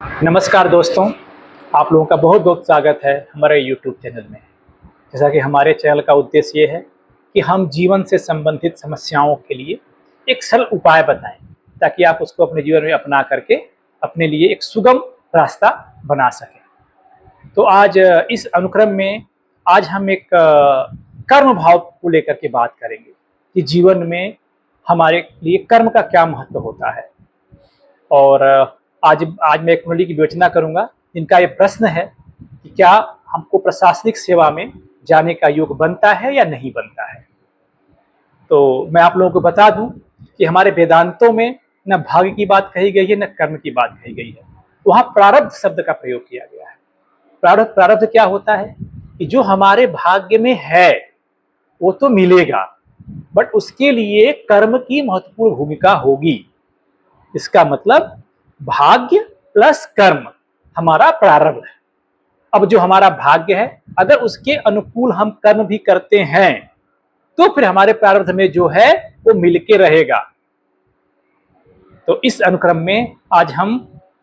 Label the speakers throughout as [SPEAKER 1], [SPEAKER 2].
[SPEAKER 1] नमस्कार दोस्तों, आप लोगों का बहुत बहुत स्वागत है हमारे YouTube चैनल में। जैसा कि हमारे चैनल का उद्देश्य ये है कि हम जीवन से संबंधित समस्याओं के लिए एक सरल उपाय बताएं, ताकि आप उसको अपने जीवन में अपना करके अपने लिए एक सुगम रास्ता बना सकें। तो आज इस अनुक्रम में आज हम एक कर्म भाव को लेकर के बात करेंगे कि जीवन में हमारे लिए कर्म का क्या महत्व होता है। और आज आज मैं एक कुंडली की विवेचना करूंगा जिनका ये प्रश्न है कि क्या हमको प्रशासनिक सेवा में जाने का योग बनता है या नहीं बनता है। तो मैं आप लोगों को बता दूं कि हमारे वेदांतों में न भाग्य की बात कही गई है, न कर्म की बात कही गई है। वहां प्रारब्ध शब्द का प्रयोग किया गया है। प्रारब्ध प्रारब्ध क्या होता है कि जो हमारे भाग्य में है वो तो मिलेगा, बट उसके लिए कर्म की महत्वपूर्ण भूमिका होगी। इसका मतलब भाग्य प्लस कर्म हमारा प्रारब्ध है। अब जो हमारा भाग्य है, अगर उसके अनुकूल हम कर्म भी करते हैं तो फिर हमारे प्रारब्ध में जो है वो मिलके रहेगा। तो इस अनुक्रम में आज हम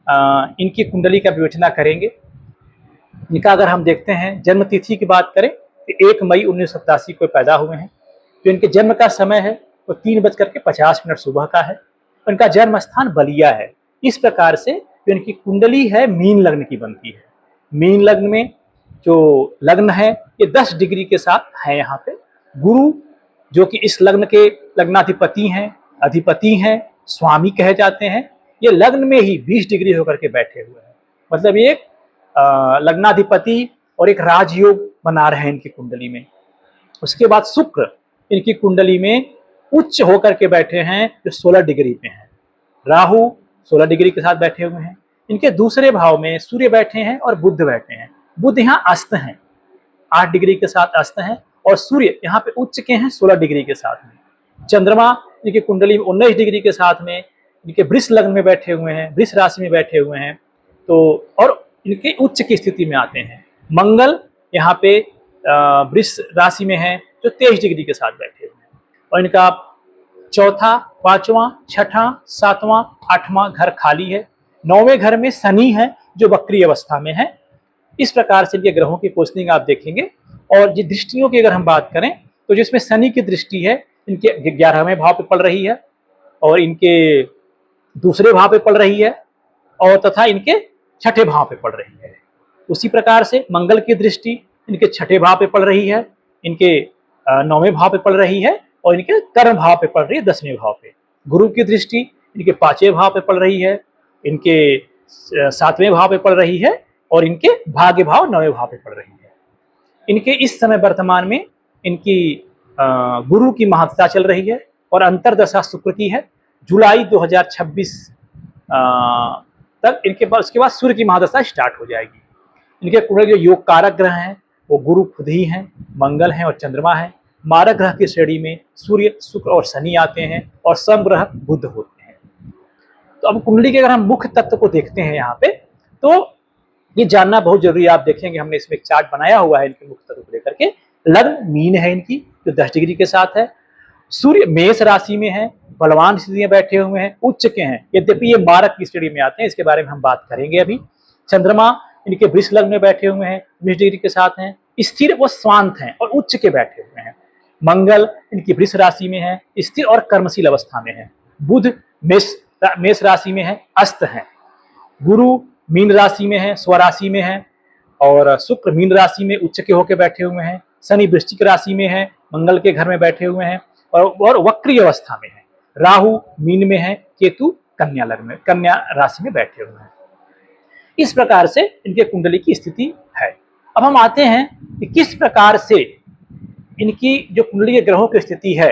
[SPEAKER 1] इनकी कुंडली का विवेचना करेंगे। इनका अगर हम देखते हैं जन्म तिथि की बात करें तो 1 मई 1987 को पैदा हुए हैं। जो इनके जन्म का समय है वो 3:50 सुबह का है। उनका जन्म स्थान बलिया है। इस प्रकार से जो इनकी कुंडली है मीन लग्न की बनती है। मीन लग्न में जो लग्न है ये 10 डिग्री के साथ है। यहाँ पे गुरु जो कि इस लग्न के लग्नाधिपति हैं, अधिपति हैं, स्वामी कहे जाते हैं, ये लग्न में ही 20 डिग्री होकर के बैठे हुए हैं। मतलब ये एक लग्नाधिपति और एक राजयोग बना रहे हैं इनकी कुंडली में। उसके बाद शुक्र इनकी कुंडली में उच्च होकर के बैठे हैं जो 16 डिग्री पे हैं। राहु 16 डिग्री के साथ बैठे हुए हैं। इनके दूसरे भाव में सूर्य बैठे हैं और बुध बैठे हैं। बुध यहाँ अस्त हैं, 8 डिग्री के साथ अस्त हैं, और सूर्य यहाँ पे उच्च के हैं 16 डिग्री के साथ में। चंद्रमा इनकी कुंडली में 19 डिग्री के साथ में इनके वृष लग्न में बैठे हुए हैं, वृष राशि में बैठे हुए हैं। तो और इनके उच्च की स्थिति में आते हैं। मंगल यहाँ पे वृष राशि में है जो 23 डिग्री के साथ बैठे हुए हैं। और इनका चौथा, पांचवां, छठा, सातवां, आठवां घर खाली है। 9वें घर में शनि है जो वक्री अवस्था में है। इस प्रकार से इनके ग्रहों की पोस्टिंग आप देखेंगे। और जी दृष्टियों की अगर हम बात करें तो जिसमें शनि की दृष्टि है इनके 11वें भाव पे पड़ रही है और इनके दूसरे भाव पे पड़ रही है, और तथा इनके छठे भाव पे पड़ रही है। उसी प्रकार से मंगल की दृष्टि इनके छठे भाव पे पड़ रही है, इनके 9वें भाव पे पड़ रही है, और इनके कर्म भाव पे पड़ रही है 10वें भाव पे। गुरु की दृष्टि इनके 5वें भाव पे पड़ रही है, इनके 7वें भाव पे पड़ रही है, और इनके भाग्य भाव 9वें भाव पे पड़ रही है। इनके इस समय वर्तमान में इनकी गुरु की महादशा चल रही है और अंतरदशा शुक्र की है। जुलाई 2026 तक इनके बाद उसके बाद सूर्य की महादशा स्टार्ट हो जाएगी। इनके कुंडली जो योग कारक ग्रह हैं वो गुरु खुद ही हैं, मंगल हैं और चंद्रमा है। मारक ग्रह की श्रेणी में सूर्य, शुक्र और शनि आते हैं, और समग्रह बुध होते हैं। तो अब कुंडली के अगर हम मुख्य तत्व को देखते हैं यहाँ पे, तो ये जानना बहुत जरूरी है। आप देखेंगे हमने इसमें एक चार्ट बनाया हुआ है इनके मुख्य तत्व को लेकर के। लग्न मीन है इनकी जो 10 डिग्री के साथ है। सूर्य मेष राशि में है, बलवान स्थिति में बैठे हुए हैं, उच्च के हैं, यद्यपि ये मारक की श्रेणी में आते हैं, इसके बारे में हम बात करेंगे अभी। चंद्रमा इनके वृष लग्न में बैठे हुए हैं, 20 डिग्री के साथ हैं, स्थिर व शांत हैं और उच्च के बैठे हुए हैं। मंगल इनकी वृष राशि में है, स्थिर और कर्मशील अवस्था में है। बुध मेष राशि में है, अस्त है। गुरु मीन राशि में है, स्वराशि में है, और शुक्र मीन राशि में उच्च के होकर बैठे हुए हैं। शनि वृश्चिक राशि में है, मंगल के घर में बैठे हुए हैं, और वक्री अवस्था में है। राहु मीन में है, केतु कन्या लग्न में, कन्या राशि में बैठे हुए हैं। इस प्रकार से इनके कुंडली की स्थिति है। अब हम आते हैं कि किस प्रकार से इनकी जो कुंडली के ग्रहों की स्थिति है,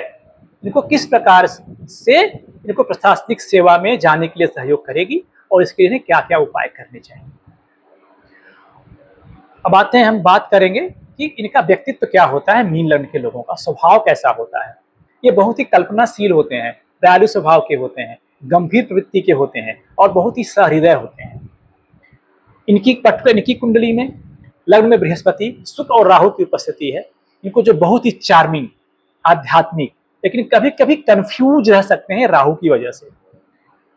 [SPEAKER 1] इनको किस प्रकार से इनको प्रशासनिक सेवा में जाने के लिए सहयोग करेगी, और इसके लिए क्या क्या उपाय करने चाहिए। अब आते हैं, हम बात करेंगे कि इनका व्यक्तित्व क्या होता है। मीन लग्न के लोगों का स्वभाव कैसा होता है। ये बहुत ही कल्पनाशील होते हैं, दयालु स्वभाव के होते हैं, गंभीर प्रवृत्ति के होते हैं, और बहुत ही सहृदय होते हैं। इनकी कुंडली में लग्न में बृहस्पति, शुक्र और राहु की उपस्थिति है। इनको जो बहुत ही चार्मिंग, आध्यात्मिक, लेकिन कभी कभी कंफ्यूज रह सकते हैं राहु की वजह से।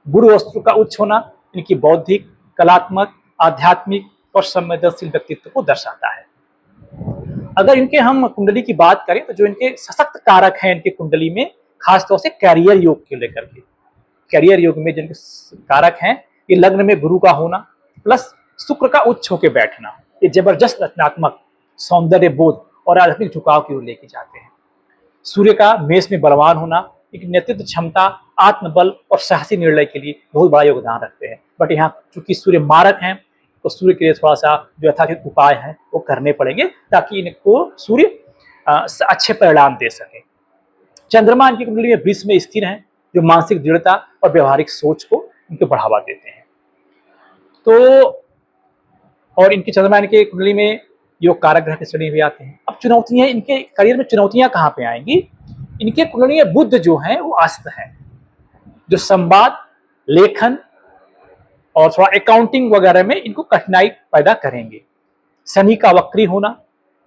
[SPEAKER 1] गुरु वस्तु का उच्च होना इनकी बौद्धिक, कलात्मक, आध्यात्मिक और संवेदनशील व्यक्तित्व को दर्शाता है। अगर इनके हम कुंडली की बात करें तो जो इनके सशक्त कारक हैं इनके कुंडली में, खासतौर से कैरियर योग के लेकर के, कैरियर योग में जिनके कारक हैं, ये लग्न में गुरु का होना प्लस शुक्र का उच्च होकर बैठना, ये जबरदस्त रचनात्मक, सौंदर्य बोध और आध्यात्मिक झुकाव की ओर लेके जाते हैं। सूर्य का मेष में बलवान होना एक नेतृत्व क्षमता, आत्मबल और साहसी निर्णय के लिए बहुत बड़ा योगदान रखते हैं। बट यहाँ चूंकि सूर्य मारक हैं तो सूर्य के लिए थोड़ा सा जो यथाचित उपाय हैं वो करने पड़ेंगे ताकि इनको सूर्य अच्छे परिणाम दे सके। चंद्रमा इनकी कुंडली में वृष में स्थिर हैं, जो मानसिक दृढ़ता और व्यवहारिक सोच को इनको बढ़ावा देते हैं। तो और इनकी चंद्रमा इनके कुंडली में योग कारक ग्रह की श्रेणी भी आते हैं। अब चुनौतियां, इनके करियर में चुनौतियां कहाँ पे आएंगी? इनके कुंडली में बुध जो है वो अस्त है, जो संवाद, लेखन और थोड़ा अकाउंटिंग वगैरह में इनको कठिनाई पैदा करेंगे। शनि का वक्री होना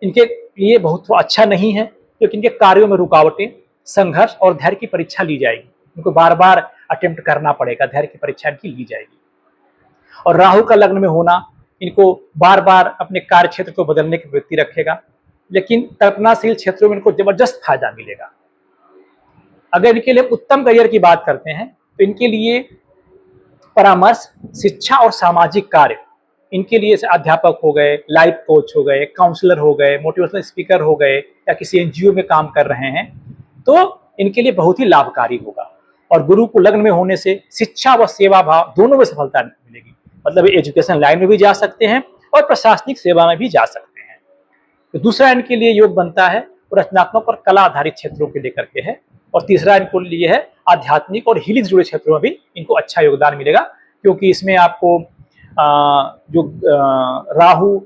[SPEAKER 1] इनके लिए बहुत अच्छा नहीं है, क्योंकि इनके कार्यों में रुकावटें, संघर्ष और धैर्य की परीक्षा ली जाएगी। इनको बार बार अटेम्प्ट करना पड़ेगा, धैर्य की परीक्षा इनकी ली जाएगी। और राहु का लग्न में होना इनको बार बार अपने कार्य क्षेत्र को बदलने की वृत्ति रखेगा, लेकिन कल्पनाशील क्षेत्रों में इनको जबरदस्त फायदा मिलेगा। अगर इनके लिए उत्तम करियर की बात करते हैं तो इनके लिए परामर्श, शिक्षा और सामाजिक कार्य, इनके लिए अध्यापक हो गए, लाइफ कोच हो गए, काउंसलर हो गए, मोटिवेशनल स्पीकर हो गए, या किसी एनजीओ में काम कर रहे हैं तो इनके लिए बहुत ही लाभकारी होगा। और गुरु को लग्न में होने से शिक्षा व सेवा भाव दोनों में सफलता मिलेगी, मतलब एजुकेशन लाइन में भी जा सकते हैं और प्रशासनिक सेवा में भी जा सकते हैं। तो दूसरा इनके लिए योग बनता है रचनात्मक और कला आधारित क्षेत्रों के लेकर के है, और तीसरा इनको लिए है आध्यात्मिक और हीलिंग से जुड़े क्षेत्रों में भी इनको अच्छा योगदान मिलेगा, क्योंकि इसमें आपको जो राहु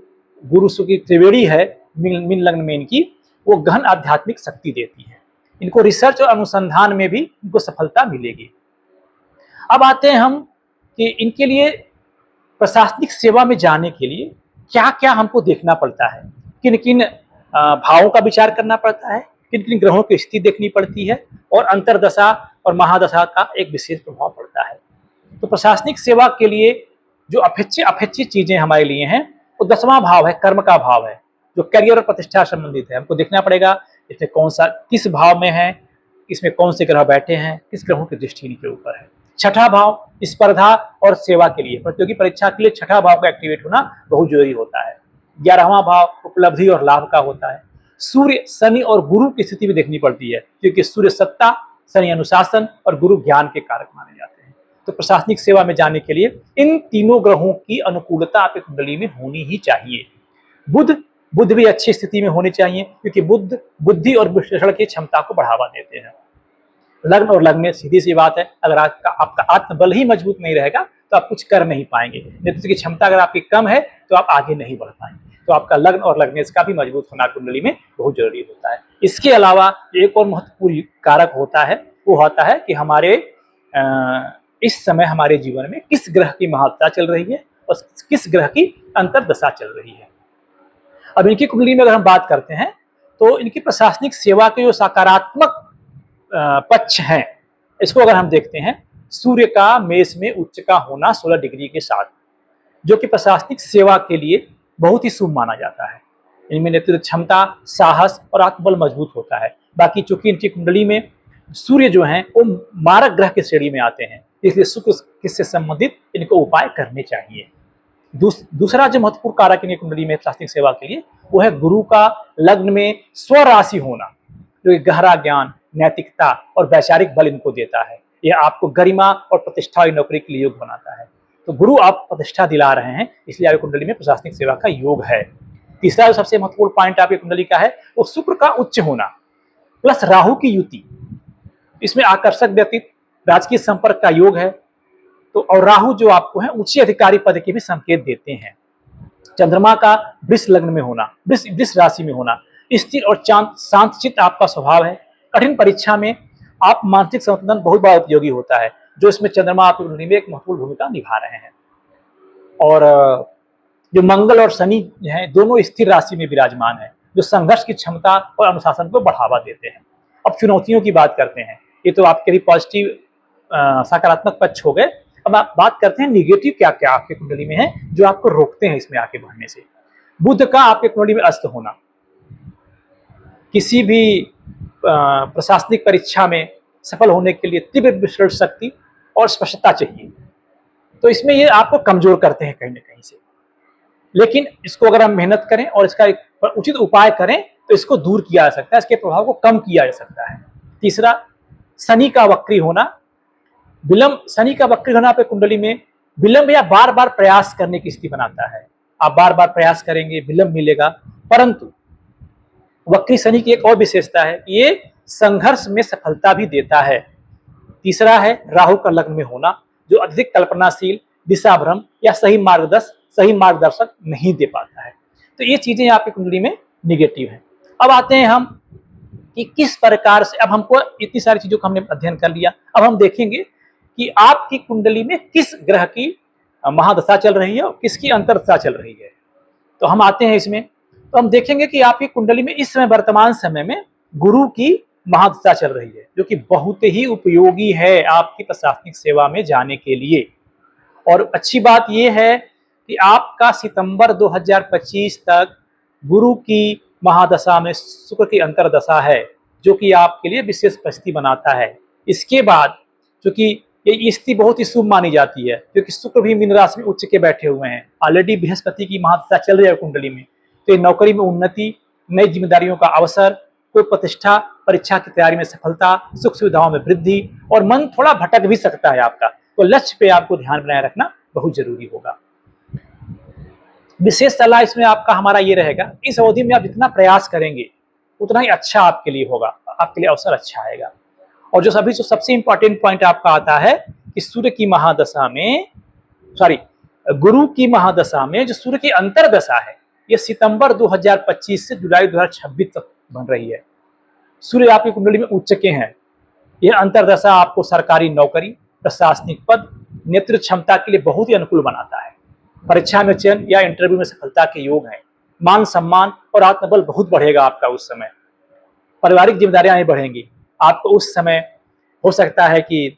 [SPEAKER 1] गुरु शुक्र की त्रिवेणी है मीन लग्न में इनकी, वो गहन आध्यात्मिक शक्ति देती है। इनको रिसर्च और अनुसंधान में भी इनको सफलता मिलेगी। अब आते हैं हम कि इनके लिए प्रशासनिक सेवा में जाने के लिए क्या क्या हमको देखना पड़ता है, किन किन भावों का विचार करना पड़ता है, किन किन ग्रहों की स्थिति देखनी पड़ती है, और अंतरदशा और महादशा का एक विशेष प्रभाव पड़ता है। तो प्रशासनिक सेवा के लिए जो अपेक्षित चीजें हमारे लिए हैं, वो 10वां भाव है, कर्म का भाव है, जो करियर और प्रतिष्ठा संबंधित है। हमको देखना पड़ेगा इसमें कौन सा किस भाव में है, इसमें कौन से ग्रह बैठे हैं, किस ग्रहों की दृष्टि इनके ऊपर है। छठा भाव स्पर्धा और सेवा के लिए, प्रतियोगी परीक्षा के लिए छठा भाव का एक्टिवेट होना बहुत जरूरी होता है। 11वां भाव उपलब्धि और लाभ का होता है। सूर्य, शनि और गुरु की स्थिति भी देखनी पड़ती है, क्योंकि सूर्य सत्ता, शनि अनुशासन और गुरु ज्ञान के कारक माने जाते हैं। तो प्रशासनिक सेवा में जाने के लिए इन तीनों ग्रहों की अनुकूलता आपकी कुंडली में होनी ही चाहिए। बुध भी अच्छी स्थिति में होनी चाहिए, क्योंकि बुध बुद्धि और विश्लेषण की क्षमता को बढ़ावा देते हैं। लग्न और लग्न में सीधी सी बात है, अगर आपका आत्मबल ही मजबूत नहीं रहेगा तो आप कुछ कर नहीं पाएंगे। नेतृत्व की क्षमता अगर आपकी कम है तो आप आगे नहीं बढ़ पाएंगे। तो आपका लग्न और लग्न इसका भी मजबूत होना कुंडली में बहुत जरूरी होता है। इसके अलावा एक और महत्वपूर्ण कारक होता है, वो होता है कि हमारे इस समय हमारे जीवन में किस ग्रह की महत्ता चल रही है और किस ग्रह की अंतर्दशा चल रही है। अब इनकी कुंडली में अगर हम बात करते हैं तो इनकी प्रशासनिक सेवा के जो सकारात्मक पक्ष हैं, इसको अगर हम देखते हैं, सूर्य का मेष में उच्च का होना 16 डिग्री के साथ, जो कि प्रशासनिक सेवा के लिए बहुत ही शुभ माना जाता है। इनमें नेतृत्व क्षमता, साहस और आत्मबल मजबूत होता है। बाकी चूंकि इनकी कुंडली में सूर्य जो हैं वो मारक ग्रह की श्रेणी में आते हैं, इसलिए शुक्र से संबंधित इनको उपाय करने चाहिए। दूसरा जो महत्वपूर्ण कारक इनकी कुंडली में प्रशासनिक सेवा के लिए, वो है गुरु का लग्न में स्वराशि होना, जो गहरा ज्ञान, नैतिकता और वैचारिक बल इनको देता है। यह आपको गरिमा और प्रतिष्ठा और नौकरी के लिए योग बनाता है। तो गुरु आप प्रतिष्ठा दिला रहे हैं, इसलिए आपकी कुंडली में प्रशासनिक सेवा का योग है। तीसरा जो सबसे महत्वपूर्ण पॉइंट आपकी कुंडली का है, वो शुक्र का उच्च होना प्लस राहु की युति। इसमें आकर्षक व्यक्तित्व, राजकीय संपर्क का योग है। तो और राहु जो आपको है उच्च अधिकारी पद के भी संकेत देते हैं। चंद्रमा का वृष लग्न में होना, वृष राशि में होना, स्थिर और शांतचित्त आपका स्वभाव है। कठिन परीक्षा में आप मानसिक संतुलन बहुत बड़ा उपयोगी होता है, जो इसमें चंद्रमा आपकी कुंडली में एक महत्वपूर्ण भूमिका निभा रहे हैं। और जो मंगल और शनि हैं, दोनों स्थिर राशि में विराजमान है, जो संघर्ष की क्षमता और अनुशासन को बढ़ावा देते हैं। अब चुनौतियों की बात करते हैं। ये तो आपके भी पॉजिटिव सकारात्मक पक्ष हो गए। अब आप बात करते हैं निगेटिव क्या क्या आपके कुंडली में है जो आपको रोकते हैं इसमें आगे बढ़ने से। बुध का आपके कुंडली में अस्त होना, किसी भी प्रशासनिक परीक्षा में सफल होने के लिए तीव्र विश्लेषण शक्ति और स्पष्टता चाहिए, तो इसमें ये आपको कमजोर करते हैं कहीं ना कहीं से। लेकिन इसको अगर हम मेहनत करें और इसका एक उचित उपाय करें तो इसको दूर किया जा सकता है, इसके प्रभाव को कम किया जा सकता है। तीसरा, शनि का वक्री होना। विलंब, शनि का वक्री होना आपके कुंडली में विलंब या बार बार प्रयास करने की स्थिति बनाता है। आप बार बार प्रयास करेंगे, विलंब मिलेगा, परंतु वक्री शनि की एक और विशेषता है, ये संघर्ष में सफलता भी देता है। तीसरा है राहु का लग्न में होना, जो अधिक कल्पनाशील, दिशाभ्रम या सही मार्गदर्शक नहीं दे पाता है। तो ये चीजें आपकी कुंडली में निगेटिव है। अब आते हैं हम कि किस प्रकार से, अब हमको इतनी सारी चीजों का हमने अध्ययन कर लिया, अब हम देखेंगे कि आपकी कुंडली में किस ग्रह की महादशा चल रही है और किसकी अंतर्दशा चल रही है। तो हम आते हैं इसमें, तो हम देखेंगे कि आपकी कुंडली में इस समय वर्तमान समय में गुरु की महादशा चल रही है, जो कि बहुत ही उपयोगी है आपकी प्रशासनिक सेवा में जाने के लिए। और अच्छी बात यह है कि आपका सितंबर 2025 तक गुरु की महादशा में शुक्र की अंतर्दशा है, जो कि आपके लिए विशेष परिस्थिति बनाता है। इसके बाद चूंकि ये स्थिति बहुत ही शुभ मानी जाती है, क्योंकि शुक्र भी मीन राशि में उच्च के बैठे हुए हैं, ऑलरेडी बृहस्पति की महादशा चल रही है कुंडली में, तो ये नौकरी में उन्नति, नई जिम्मेदारियों का अवसर, कोई प्रतिष्ठा, परीक्षा की तैयारी में सफलता, सुख सुविधाओं में वृद्धि, और मन थोड़ा भटक भी सकता है आपका, तो लक्ष्य पे आपको ध्यान बनाए रखना बहुत जरूरी होगा। विशेष सलाह इसमें आपका हमारा ये रहेगा, इस अवधि में आप जितना प्रयास करेंगे उतना ही अच्छा आपके लिए होगा, आपके लिए अवसर अच्छा आएगा। और जो सबसे इंपॉर्टेंट पॉइंट आपका आता है कि सूर्य की महादशा में, गुरु की महादशा में जो सूर्य की अंतर्दशा है, ये सितंबर 2025 से जुलाई 2026 तक बन रही है। सूर्य आपकी कुंडली में उच्च के हैं। यह अंतर्दशा आपको सरकारी नौकरी, प्रशासनिक पद, नेतृत्व क्षमता के लिए बहुत ही अनुकूल बनाता है। परीक्षा में चयन या इंटरव्यू में सफलता के योग हैं। मान सम्मान और आत्मबल बहुत बढ़ेगा आपका उस समय। पारिवारिक जिम्मेदारियां बढ़ेंगी। आपको उस समय हो सकता है कि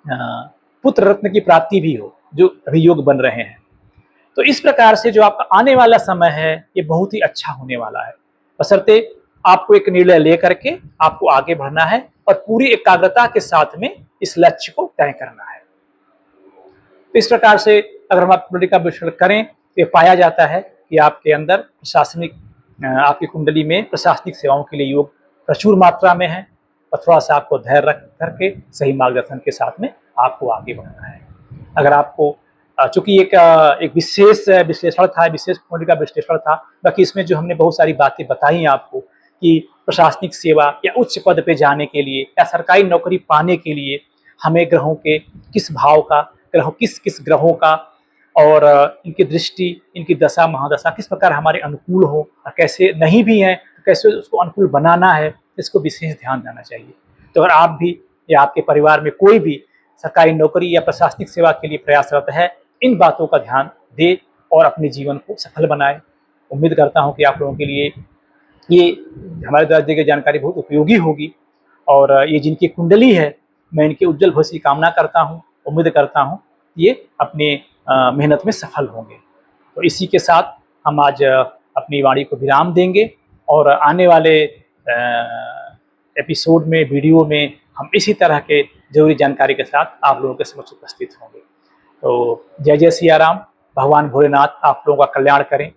[SPEAKER 1] पुत्र रत्न की प्राप्ति भी हो, जो अभी योग बन रहे हैं। तो इस प्रकार से जो आपका आने वाला समय है ये बहुत ही अच्छा होने वाला है, बशर्ते आपको एक निर्णय लेकर के आपको आगे बढ़ना है और पूरी एकाग्रता के साथ में इस लक्ष्य को तय करना है। तो इस प्रकार से अगर हम आप कुंडली का विश्लेषण करें तो ये पाया जाता है कि आपके अंदर आपकी कुंडली में प्रशासनिक सेवाओं के लिए योग प्रचुर मात्रा में है, और थोड़ा सा आपको धैर्य रख करके सही मार्गदर्शन के साथ में आपको आगे बढ़ना है। अगर आपको चूंकि एक विशेष विश्लेषण था, विशेष कुंडली का विश्लेषण था, बाकी इसमें जो हमने बहुत सारी बातें बताई आपको कि प्रशासनिक सेवा या उच्च पद पे जाने के लिए या सरकारी नौकरी पाने के लिए हमें ग्रहों के किस भाव का, किस ग्रहों का और इनकी दृष्टि, इनकी दशा महादशा किस प्रकार हमारे अनुकूल हो, और कैसे नहीं भी है तो कैसे उसको अनुकूल बनाना है, इसको विशेष ध्यान देना चाहिए। तो अगर आप भी या आपके परिवार में कोई भी सरकारी नौकरी या प्रशासनिक सेवा के लिए प्रयासरत है, इन बातों का ध्यान दे और अपने जीवन को सफल बनाए। उम्मीद करता हूं कि आप लोगों के लिए ये हमारे द्वारा दी गई जानकारी बहुत उपयोगी होगी, और ये जिनकी कुंडली है मैं इनके उज्जवल भविष्य की कामना करता हूँ। उम्मीद करता हूँ ये अपने मेहनत में सफल होंगे। तो इसी के साथ हम आज अपनी वाणी को विराम देंगे, और आने वाले एपिसोड में, वीडियो में हम इसी तरह के जरूरी जानकारी के साथ आप लोगों के समक्ष उपस्थित होंगे। तो जय जय सिया राम। भगवान भोलेनाथ आप लोगों का कल्याण करें।